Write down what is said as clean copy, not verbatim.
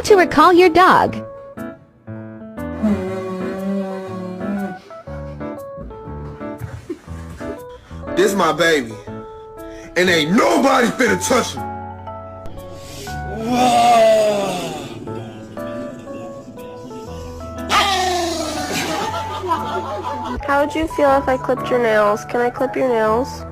to recall your dog. This my baby, and ain't nobody finna touch him. How would you feel if I clipped your nails? Can I clip your nails?